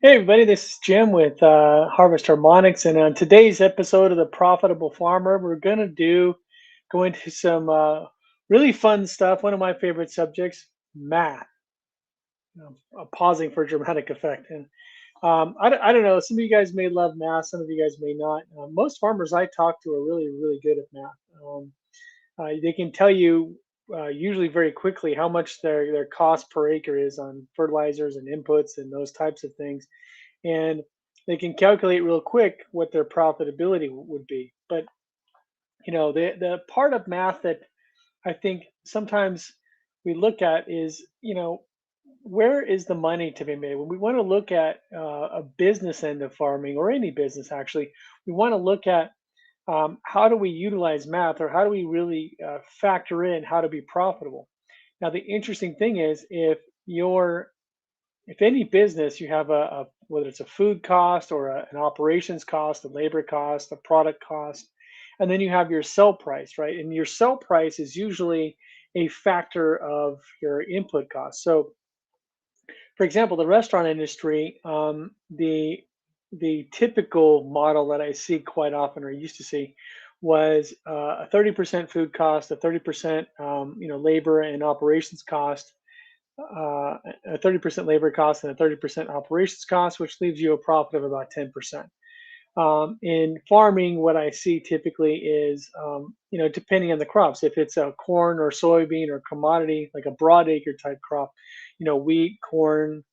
Hey everybody, this is Jim with Harvest Harmonics, and on today's episode of the Profitable Farmer, we're gonna go into some really fun stuff. One of my favorite subjects, math. Pausing for dramatic effect, and I don't know. Some of you guys may love math, some of you guys may not. Most farmers I talk to are really good at math. They can tell you usually very quickly how much their cost per acre is on fertilizers and inputs and those types of things, and they can calculate real quick what their profitability would be. But the part of math that I think sometimes we look at is, where is the money to be made? When we want to look at a business end of farming or any business, actually, we want to look at how do we utilize math, or how do we really factor in how to be profitable. Now, the interesting thing is, if any business you have a whether it's a food cost or an operations cost, a labor cost, a product cost, and then you have your sell price, right? And your sell price is usually a factor of your input cost. So, for example, the restaurant industry, the typical model that I see quite often, or used to see, was a 30% food cost, a 30% labor and operations cost, a 30% labor cost, and a 30% operations cost, which leaves you a profit of about 10%. In farming, what I see typically is, depending on the crops, if it's a corn or soybean or commodity, like a broad acre type crop, wheat, corn,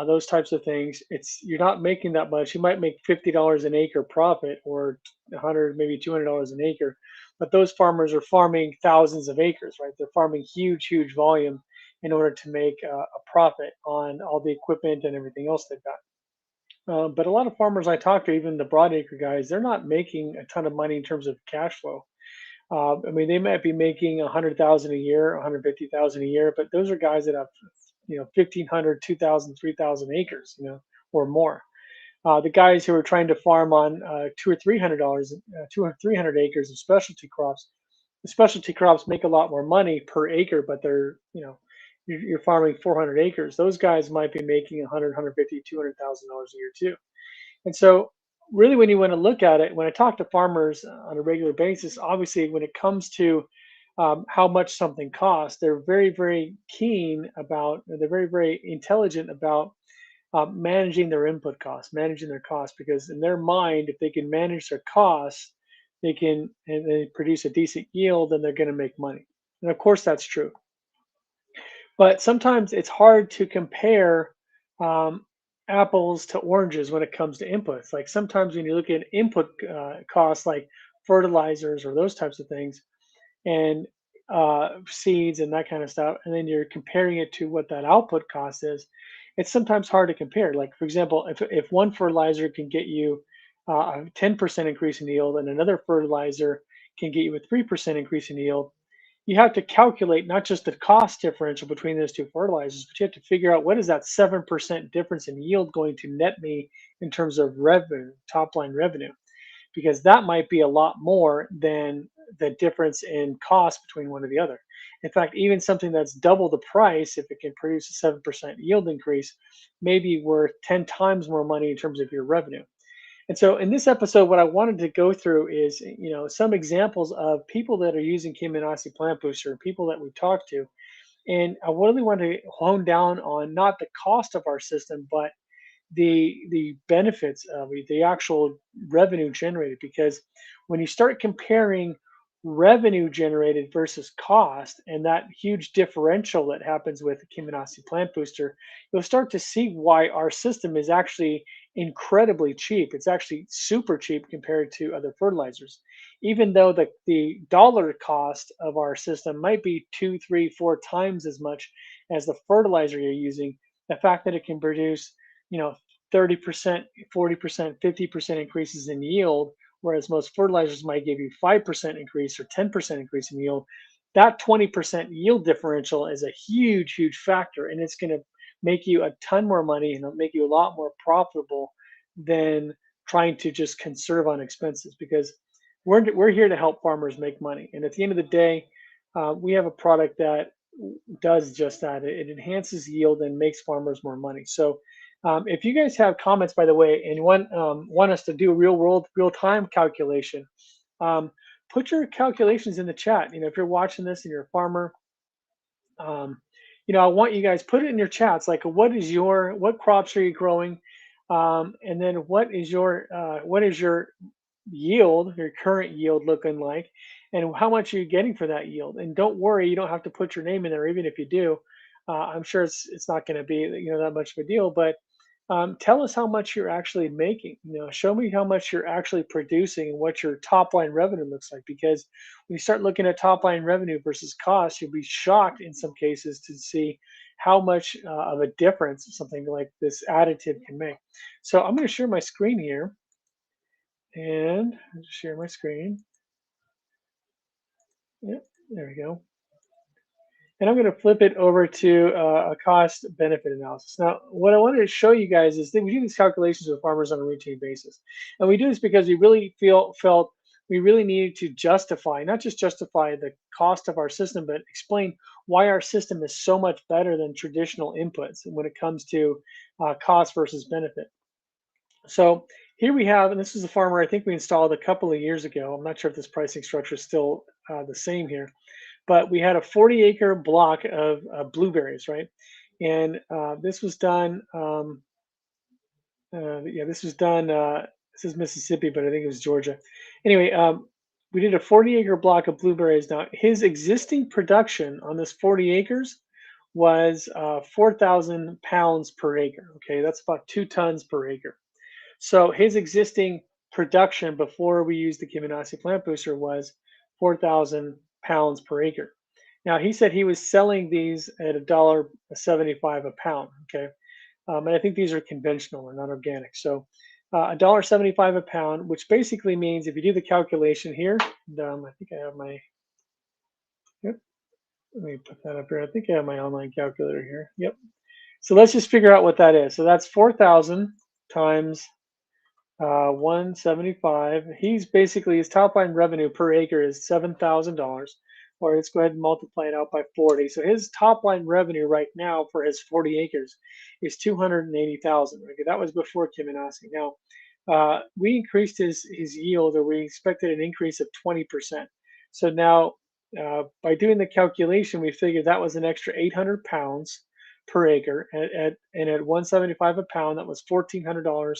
those types of things, you're not making that much. You might make $50 an acre profit, or 100, maybe $200 an acre, but those farmers are farming thousands of acres, right? They're farming huge volume in order to make a profit on all the equipment and everything else they've got. But a lot of farmers I talk to, even the broadacre guys, they're not making a ton of money in terms of cash flow. I mean, they might be making 100,000 a year, 150,000 a year, but those are guys that have, 1,500, 2,000, 3,000 acres, or more. The guys who are trying to farm on two or 300 acres of specialty crops, the specialty crops make a lot more money per acre, but you're farming 400 acres. Those guys might be making 100, 150, $200,000 a year too. And so, really, when you want to look at it, when I talk to farmers on a regular basis, obviously, when it comes to how much something costs, they're very keen about, they're very intelligent about managing their input costs, managing their costs, because in their mind, if they can manage their costs, and they produce a decent yield, then they're going to make money. And of course, that's true. But sometimes it's hard to compare um, apples to oranges when it comes to inputs. Like sometimes when you look at input costs, like fertilizers or those types of things, and seeds and that kind of stuff, and then you're comparing it to what that output cost is, it's sometimes hard to compare. Like, for example, if one fertilizer can get you a 10% increase in yield, and another fertilizer can get you a 3% increase in yield, you have to calculate not just the cost differential between those two fertilizers, but you have to figure out what is that 7% difference in yield going to net me in terms of revenue, top line revenue, because that might be a lot more than the difference in cost between one or the other. In fact, even something that's double the price, if it can produce a 7% yield increase, may be worth 10 times more money in terms of your revenue. And so in this episode, what I wanted to go through is, some examples of people that are using Kiminasi Plant Booster, people that we talked to. And I really want to hone down on not the cost of our system, but the benefits of it, the actual revenue generated. Because when you start comparing revenue generated versus cost, and that huge differential that happens with the Kiminasi Plant Booster, you'll start to see why our system is actually incredibly cheap. It's actually super cheap compared to other fertilizers. Even though the dollar cost of our system might be two, three, four times as much as the fertilizer you're using, the fact that it can produce, you know, 30%, 40%, 50% increases in yield, whereas most fertilizers might give you 5% increase or 10% increase in yield. That 20% yield differential is a huge factor, and it's going to make you a ton more money, and it'll make you a lot more profitable than trying to just conserve on expenses, because we're here to help farmers make money. And at the end of the day, we have a product that does just that. It enhances yield and makes farmers more money. So If you guys have comments, by the way, and want us to do a real time calculation, um, put your calculations in the chat. If you're watching this and you're a farmer, um, I want you guys put it in your chats. Like, what crops are you growing, and then what is your yield, your current yield looking like, and how much are you getting for that yield? And don't worry, you don't have to put your name in there, even if you do. I'm sure it's not going to be that much of a deal, but tell us how much you're actually making. Show me how much you're actually producing and what your top line revenue looks like. Because when you start looking at top line revenue versus cost, you'll be shocked in some cases to see how much of a difference something like this additive can make. So I'm going to share my screen here, and I'll just share my screen. Yep, there we go. And I'm going to flip it over to a cost benefit analysis. Now, what I wanted to show you guys is that we do these calculations with farmers on a routine basis. And we do this because we really felt we really needed to justify, not just justify the cost of our system, but explain why our system is so much better than traditional inputs when it comes to cost versus benefit. So here we have, and this is a farmer I think we installed a couple of years ago. I'm not sure if this pricing structure is still the same here, but we had a 40-acre block of blueberries, right? And this was done. Yeah, this was done. This is Mississippi, but I think it was Georgia. Anyway, we did a 40-acre block of blueberries. Now, his existing production on this 40 acres was 4,000 pounds per acre. Okay, that's about 2 tons per acre. So his existing production before we used the Kiminasi plant booster was 4,000 pounds per acre. Now he said he was selling these at $1.75 a pound. Okay, and I think these are conventional or not organic. So $1.75 a pound, which basically means if you do the calculation here, and, I think I have my. Yep, let me put that up here. I think I have my online calculator here. Yep. So let's just figure out what that is. So that's 4,000 times 175. He's basically his top line revenue per acre is $7,000, or let's go ahead and multiply it out by 40. So his top line revenue right now for his 40 acres is 280,000. Okay, that was before Kiminasi. Now we increased his yield, or we expected an increase of 20%. So now by doing the calculation, we figured that was an extra 800 pounds per acre, and at 175 a pound, that was $1,400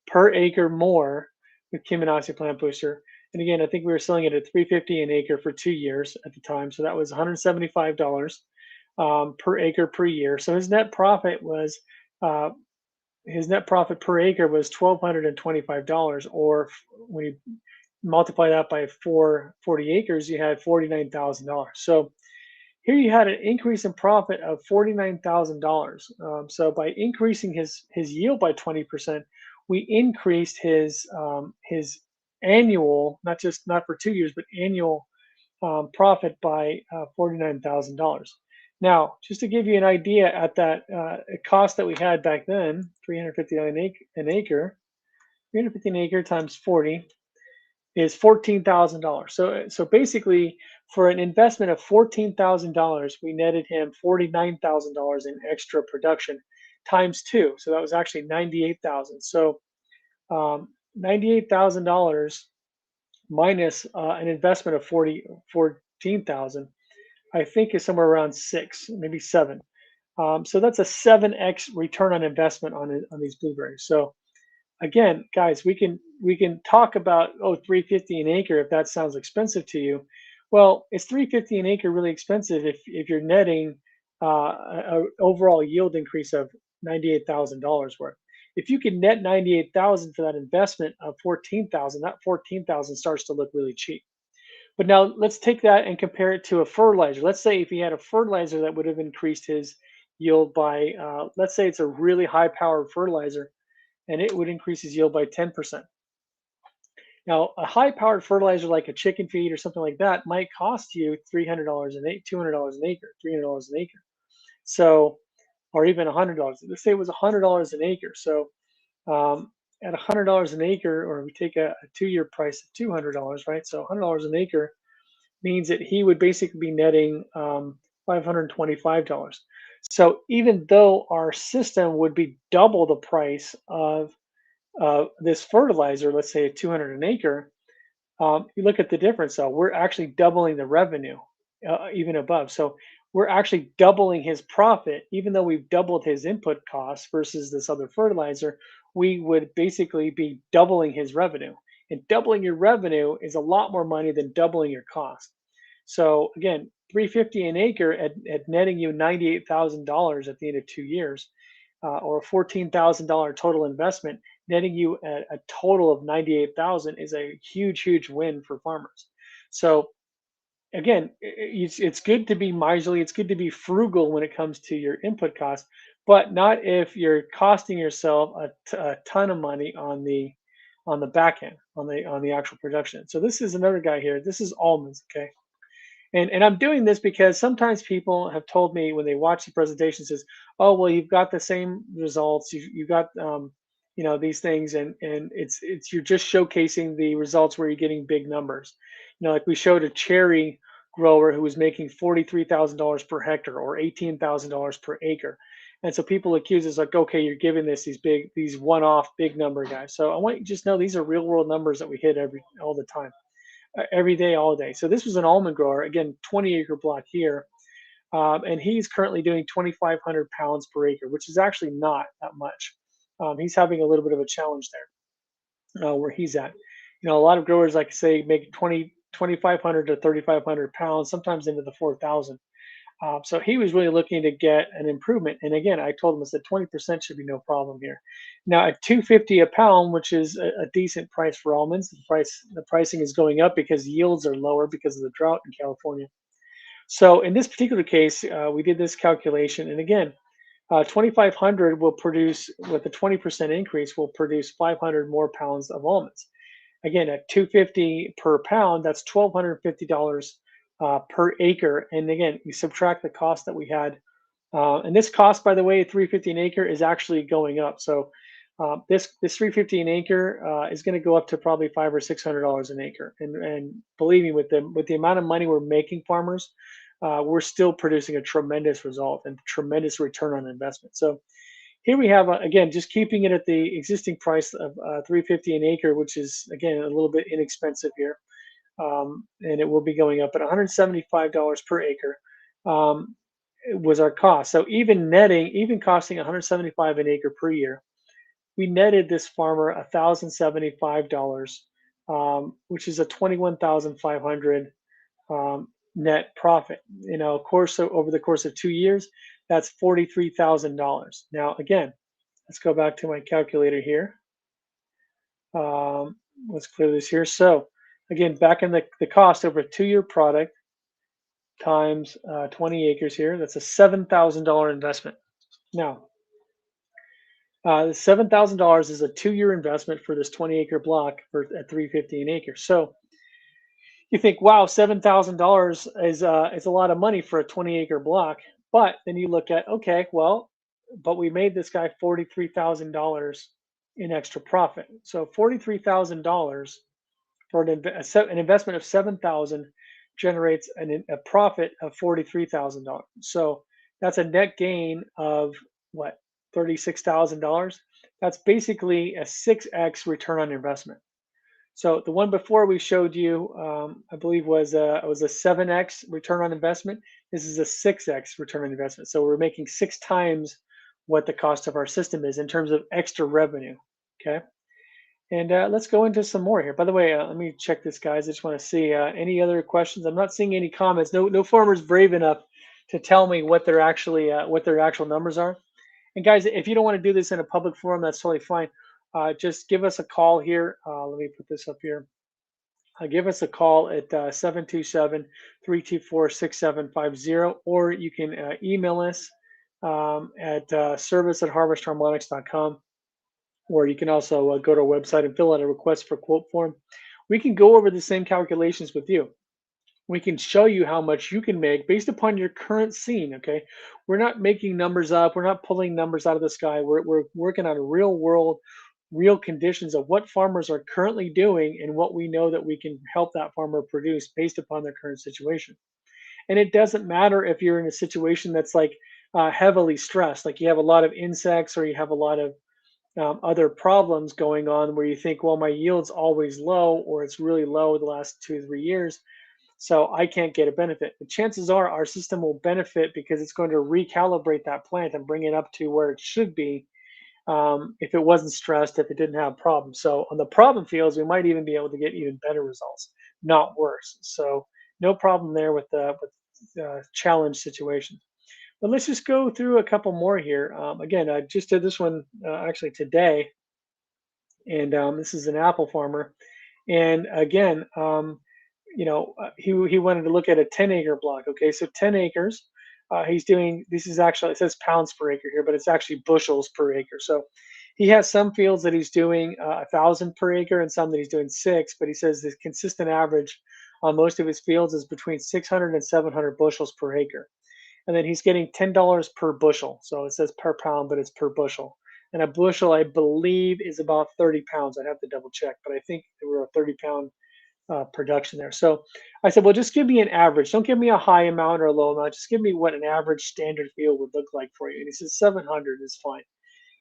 per acre more with Kiminasi Plant Booster. And again, I think we were selling it at 350 an acre for 2 years at the time. So that was $175 per acre per year. So uh, his net profit per acre was $1,225, or when you multiply that by 40 acres, you had $49,000. So here you had an increase in profit of $49,000. So by increasing his yield by 20%, we increased his annual, not for 2 years, but annual profit by $49,000. Now, just to give you an idea, at that cost that we had back then, 350 an acre, 350 an acre times 40 is $14,000. So basically, for an investment of $14,000, we netted him $49,000 in extra production times two. So that was actually 98,000. So $98,000 minus an investment of 14,000, I think is somewhere around six, maybe seven. So that's a 7x return on investment on these blueberries. So again, guys, we can talk about 350 an acre if that sounds expensive to you. Well, is 350 an acre really expensive if you're netting a overall yield increase of $98,000 worth? If you can net 98,000 for that investment of 14,000, that 14,000 starts to look really cheap. But now let's take that and compare it to a fertilizer. Let's say if he had a fertilizer that would have increased his yield by, let's say it's a really high powered fertilizer, and it would increase his yield by 10%. Now, a high-powered fertilizer like a chicken feed or something like that might cost you $300 an acre, $200 an acre, $300 an acre. So, or even $100. Let's say it was $100 an acre. So, at $100 an acre, or we take a 2 year price of $200, right? So, $100 an acre means that he would basically be netting $525. So even though our system would be double the price of this fertilizer, let's say 200 an acre, you look at the difference though, we're actually doubling the revenue, even above. So we're actually doubling his profit, even though we've doubled his input costs versus this other fertilizer, we would basically be doubling his revenue. And doubling your revenue is a lot more money than doubling your cost. So again, 350 an acre at netting you $98,000 at the end of 2 years, or a $14,000 total investment, netting you a total of 98,000 is a huge, huge win for farmers. So again, it's good to be miserly. It's good to be frugal when it comes to your input costs, but not if you're costing yourself a ton of money on the back end, on the actual production. So this is another guy here. This is almonds. Okay. And I'm doing this because sometimes people have told me when they watch the presentation says, "Oh, well, you've got the same results. You've got these things, and it's you're just showcasing the results where you're getting big numbers." Like we showed a cherry grower who was making $43,000 per hectare or $18,000 per acre, and so people accuse us like, "Okay, you're giving these one-off big number guys." So I want you to just know these are real-world numbers that we hit all the time, every day, all day. So this was an almond grower, again, 20-acre block here, and he's currently doing 2,500 pounds per acre, which is actually not that much. He's having a little bit of a challenge there, where he's at. A lot of growers, like I say, make 2,500 to 3,500 pounds, sometimes into the 4,000. So he was really looking to get an improvement. And again, I told him I said 20% should be no problem here. Now at 250 a pound, which is a decent price for almonds, the pricing is going up because yields are lower because of the drought in California. So in this particular case, we did this calculation, and again, 2,500 will produce with a 20% increase will produce 500 more pounds of almonds. Again, at 250 per pound, that's $1,250 per acre. And again, you subtract the cost that we had, and this cost, by the way, 350 an acre is actually going up. So this 350 an acre is going to go up to probably $500 or $600 an acre. And believe me, with the amount of money we're making farmers, we're still producing a tremendous result and tremendous return on investment. So here we have, again, just keeping it at the existing price of 350 an acre, which is again a little bit inexpensive here, and it will be going up at $175 per acre. Was our cost. So even costing 175 an acre per year, we netted this farmer $1,075, which is a 21,500 net profit. Of course, so over the course of 2 years, that's $43,000. Now, again, let's go back to my calculator here. Let's clear this here. So, again, back in the cost over a 2-year product times 20 acres here, that's a $7,000 investment. Now, the $7,000 is a 2-year investment for this 20-acre block at 350 an acre. So you think, wow, $7,000 is a lot of money for a 20-acre block. But then you look at, okay, well, but we made this guy $43,000 in extra profit. So $43,000 for an investment of 7,000 generates a profit of $43,000. So that's a net gain of what, $36,000. That's basically a 6x return on investment. So the one before we showed you, I believe was a 7x return on investment. This is a 6x return on investment. So we're making 6 times what the cost of our system is in terms of extra revenue. Okay. And let's go into some more here. By the way, let me check this, guys. I just want to see any other questions. I'm not seeing any comments. No farmers brave enough to tell me what their actual numbers are. And guys, if you don't want to do this in a public forum, that's totally fine. Just give us a call here. Let me put this up here. Give us a call at 727-324-6750, or you can email us at service@harvestharmonics.com, or you can also go to our website and fill out a request for quote form. We can go over the same calculations with you. We can show you how much you can make based upon your current scene. Okay, we're not making numbers up. We're not pulling numbers out of the sky. We're working on real world, real conditions of what farmers are currently doing and what we know that we can help that farmer produce based upon their current situation. And it doesn't matter if you're in a situation that's like heavily stressed, like you have a lot of insects or you have a lot of other problems going on where you think, well, my yield's always low or it's really low the last 2 or 3 years, so I can't get a benefit. The chances are our system will benefit because it's going to recalibrate that plant and bring it up to where it should be if it wasn't stressed, if it didn't have problems. So on the problem fields, we might even be able to get even better results, not worse. So no problem there with the challenge situation. But let's just go through a couple more here. Again, I just did this one actually today, and this is an apple farmer. And again, he wanted to look at a 10-acre block. Okay, so 10 acres. He's doing, this is actually, it says pounds per acre here, but it's actually bushels per acre. So he has some fields that he's doing 1,000 per acre and some that he's doing six. But he says the consistent average on most of his fields is between 600 and 700 bushels per acre, and then he's getting $10 per bushel. So it says per pound, but it's per bushel. And a bushel, I believe, is about 30 pounds. I'd have to double check, but I think there were a 30-pound production there. So I said, well, just give me an average. Don't give me a high amount or a low amount. Just give me what an average standard field would look like for you. And he says 700 is fine.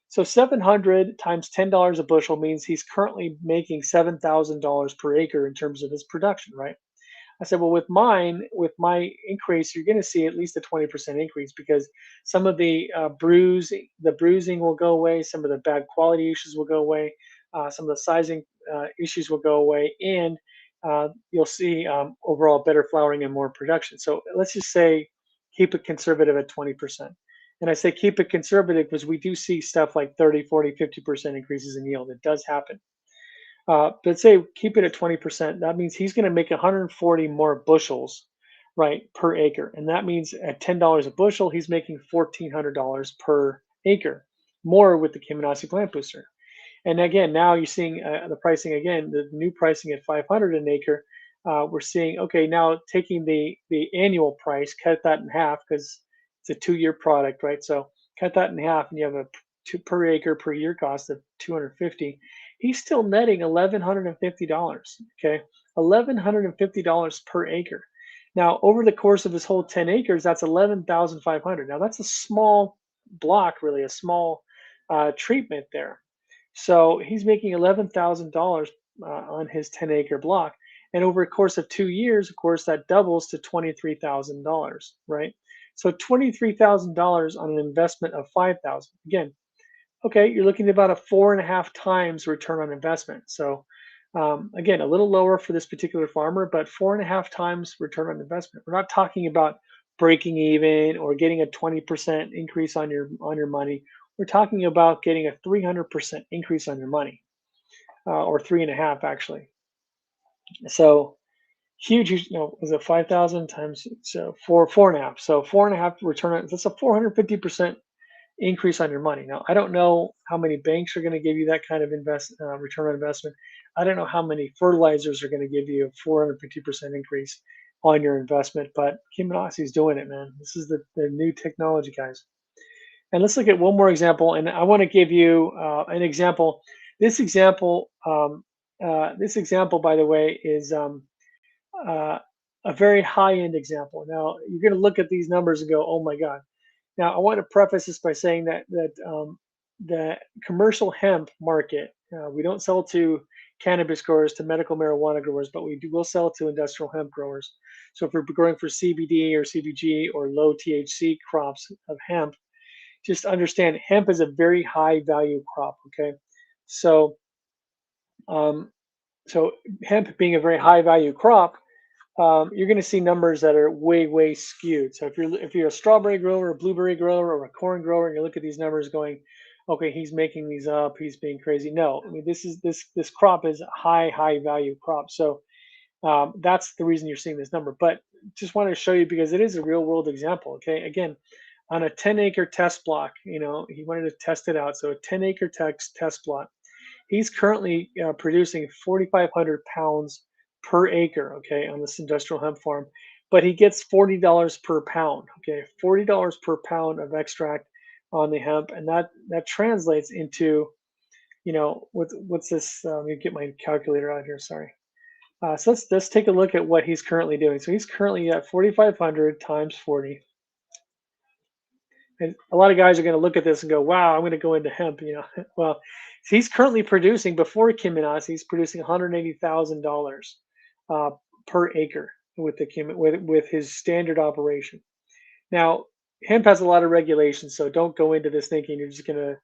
So 700 times $10 a bushel means he's currently making $7,000 per acre in terms of his production, right? I said, well, with my increase, you're going to see at least a 20% increase because some of the bruising will go away, some of the bad quality issues will go away, some of the sizing issues will go away, and you'll see overall better flowering and more production. So let's just say keep it conservative at 20%. And I say keep it conservative because we do see stuff like 30, 40, 50% increases in yield. It does happen. But say keep it at 20%. That means he's going to make 140 more bushels, right, per acre. And that means at $10 a bushel, he's making $1,400 per acre more with the Kimanasi plant booster. And again, now you're seeing the pricing again, the new pricing at 500 an acre. We're seeing, okay, now taking the annual price, cut that in half because it's a 2-year product, right? So cut that in half, and you have a per acre per year cost of 250. He's still netting $1,150. Okay, $1,150 per acre. Now, over the course of his whole 10 acres, that's 11,500. Now, that's a small block, really, a small treatment there. So he's making $11,000 on his 10-acre block. And over a course of 2 years, of course, that doubles to $23,000, right? So $23,000 on an investment of 5,000. Again, okay, you're looking at about a 4.5 times return on investment. So again, a little lower for this particular farmer, but 4.5 times return on investment. We're not talking about breaking even or getting a 20% increase on your money. We're talking about getting a 300% increase on your money, or 3.5 actually. So huge, is it 5,000 times, so 4.5. So 4.5 return on, that's a 450% increase on your money. Now, I don't know how many banks are going to give you that kind of return on investment. I don't know how many fertilizers are going to give you a 450% increase on your investment, but Kimanasi's doing it, man. This is the new technology, guys. And let's look at one more example. And I want to give you an example. This example, by the way, is uh, a very high-end example. Now, you're going to look at these numbers and go, "Oh my God." Now, I want to preface this by saying that the commercial hemp market, we don't sell to cannabis growers, to medical marijuana growers, but will sell to industrial hemp growers. So if we're growing for CBD or CBG or low THC crops of hemp, just understand hemp is a very high value crop. Okay, so um, so hemp being a very high value crop, you're going to see numbers that are way skewed. So if you're a strawberry grower, a blueberry grower, or a corn grower, and you look at these numbers going, okay, he's making these up, he's being crazy. No, I mean this crop is a high value crop. So that's the reason you're seeing this number. But just wanted to show you because it is a real world example. Okay, again, on a 10-acre test block, he wanted to test it out. So a 10-acre test block. He's currently producing 4,500 pounds per acre, okay, on this industrial hemp farm, but he gets $40 per pound, okay, $40 per pound of extract on the hemp, and that translates into, what's this? Let me get my calculator out here. Sorry. So let's take a look at what he's currently doing. So he's currently at 4,500 times 40, And a lot of guys are going to look at this and go, "Wow, I'm going to go into hemp." Well, he's currently producing before Kiminaz, he's producing $180,000 uh, per acre with with his standard operation. Now, hemp has a lot of regulations, so don't go into this thinking you're just going to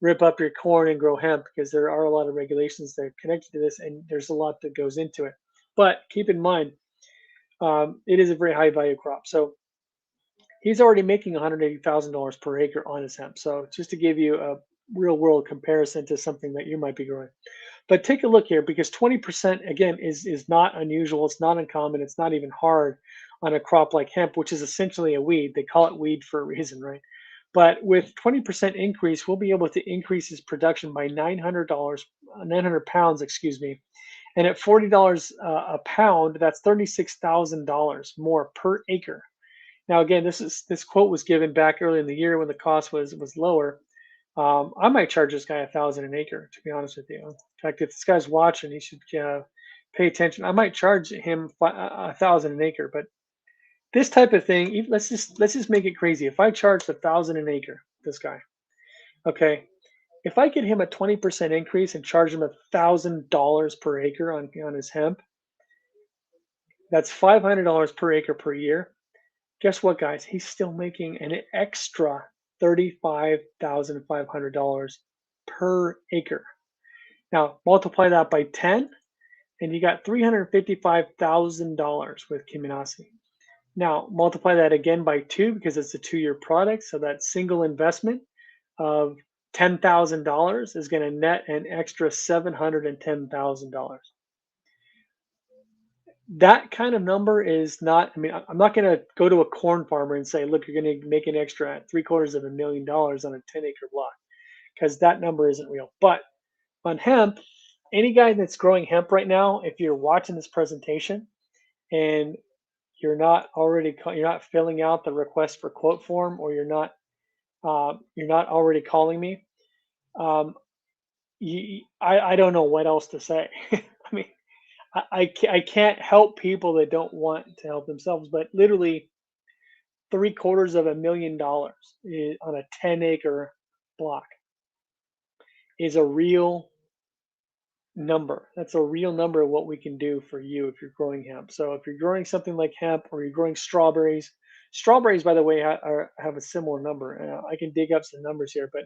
rip up your corn and grow hemp because there are a lot of regulations that are connected to this, and there's a lot that goes into it. But keep in mind, it is a very high value crop. So he's already making $180,000 per acre on his hemp. So just to give you a real world comparison to something that you might be growing. But take a look here because 20% again is not unusual, it's not uncommon, it's not even hard on a crop like hemp, which is essentially a weed. They call it weed for a reason, right? But with 20% increase, we'll be able to increase his production by $900, 900 pounds, excuse me. And at $40 a pound, that's $36,000 more per acre. Now, again, this quote was given back early in the year when the cost was lower. I might charge this guy 1,000 an acre, to be honest with you. In fact, if this guy's watching, he should pay attention. I might charge him 1,000 an acre, but this type of thing, let's just make it crazy. If I charged 1,000 an acre, this guy, okay, if I get him a 20% increase and charge him $1,000 per acre on his hemp, that's $500 per acre per year. Guess what, guys? He's still making an extra $35,500 per acre. Now, multiply that by 10, and you got $355,000 with Kiminasi. Now, multiply that again by 2 because it's a 2-year product. So that single investment of $10,000 is going to net an extra $710,000. That kind of number is not, I mean, I'm not going to go to a corn farmer and say, look, you're going to make an extra $750,000 on a 10-acre block because that number isn't real. But on hemp, any guy that's growing hemp right now, if you're watching this presentation and you're not filling out the request for quote form, or you're not already calling me, um, I don't know what else to say. I mean, I can't help people that don't want to help themselves, but literally $750,000 on a 10-acre block is a real number. That's a real number of what we can do for you if you're growing hemp. So if you're growing something like hemp or you're growing strawberries, by the way, have a similar number. I can dig up some numbers here, but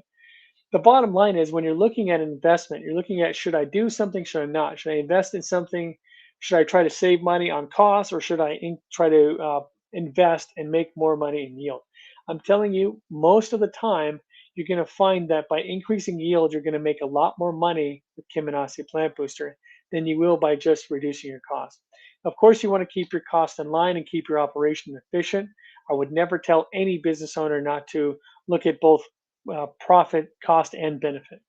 the bottom line is when you're looking at an investment, you're looking at, should I do something? Should I not? Should I invest in something? Should I try to save money on costs, or should I try to invest and make more money in yield? I'm telling you, most of the time, you're going to find that by increasing yield, you're going to make a lot more money with Kiminasi Plant Booster than you will by just reducing your cost. Of course, you want to keep your cost in line and keep your operation efficient. I would never tell any business owner not to look at both profit, cost, and benefit.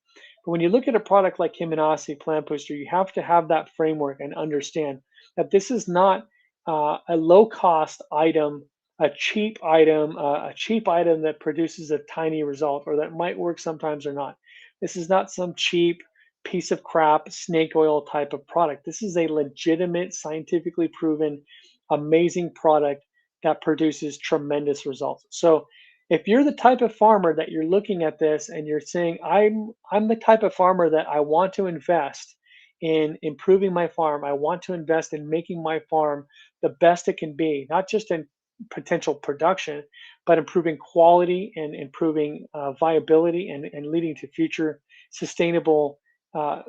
But when you look at a product like Kiminasi Plant Booster, you have to have that framework and understand that this is not a low cost item, a cheap item that produces a tiny result or that might work sometimes or not. This is not some cheap piece of crap snake oil type of product. This is a legitimate, scientifically proven, amazing product that produces tremendous results. So if you're the type of farmer that you're looking at this and you're saying, I'm the type of farmer that I want to invest in improving my farm. I want to invest in making my farm the best it can be, not just in potential production, but improving quality and improving viability and leading to future sustainable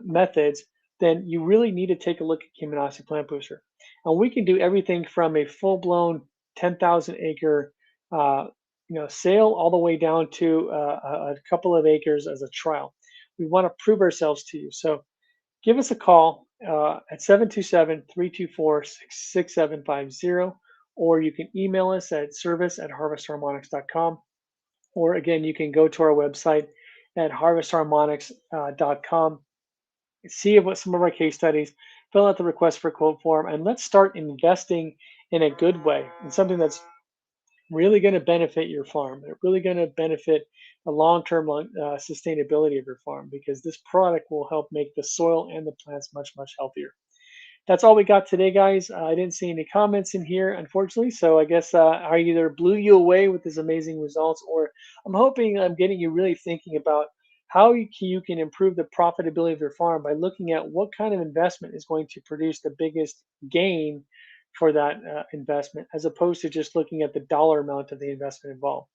methods, then you really need to take a look at Kiminasi Plant Booster. And we can do everything from a full-blown 10,000 acre sale all the way down to a couple of acres as a trial. We want to prove ourselves to you. So give us a call at 727-324-6750, or you can email us at service@harvestharmonics.com. Or again, you can go to our website at harvestharmonics.com, see what some of our case studies, fill out the request for quote form, and let's start investing in a good way, in something that's really going to benefit your farm. They're really going to benefit the long-term sustainability of your farm because this product will help make the soil and the plants much, much healthier. That's all we got today, guys. I didn't see any comments in here, unfortunately. So I guess I either blew you away with these amazing results, or I'm hoping I'm getting you really thinking about how you can improve the profitability of your farm by looking at what kind of investment is going to produce the biggest gain for that investment, as opposed to just looking at the dollar amount of the investment involved.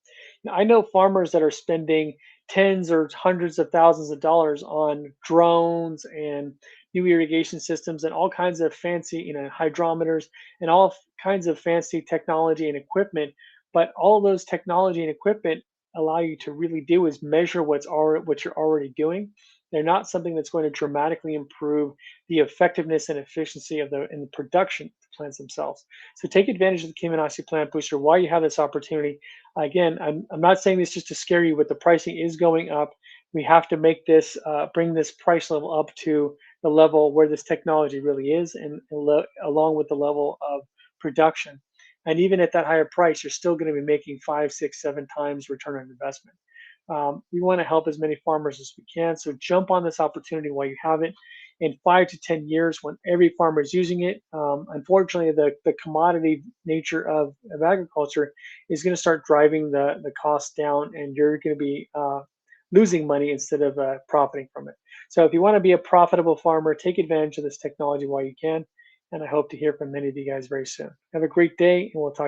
Now, I know farmers that are spending tens or hundreds of thousands of dollars on drones and new irrigation systems and all kinds of fancy, hydrometers and all kinds of fancy technology and equipment. But all those technology and equipment allow you to really do is measure what you're already doing. They're not something that's going to dramatically improve the effectiveness and efficiency of the production of the plants themselves. So take advantage of the Kiminasi Plant Booster while you have this opportunity. Again, I'm not saying this just to scare you, but the pricing is going up. We have to make this bring this price level up to the level where this technology really is, and along with the level of production. And even at that higher price, you're still going to be making five, six, seven times return on investment. We want to help as many farmers as we can. So jump on this opportunity while you have it. In 5 to 10 years, when every farmer is using it, unfortunately, the commodity nature of agriculture is going to start driving the costs down, and you're going to be losing money instead of profiting from it. So if you want to be a profitable farmer, take advantage of this technology while you can. And I hope to hear from many of you guys very soon. Have a great day, and we'll talk.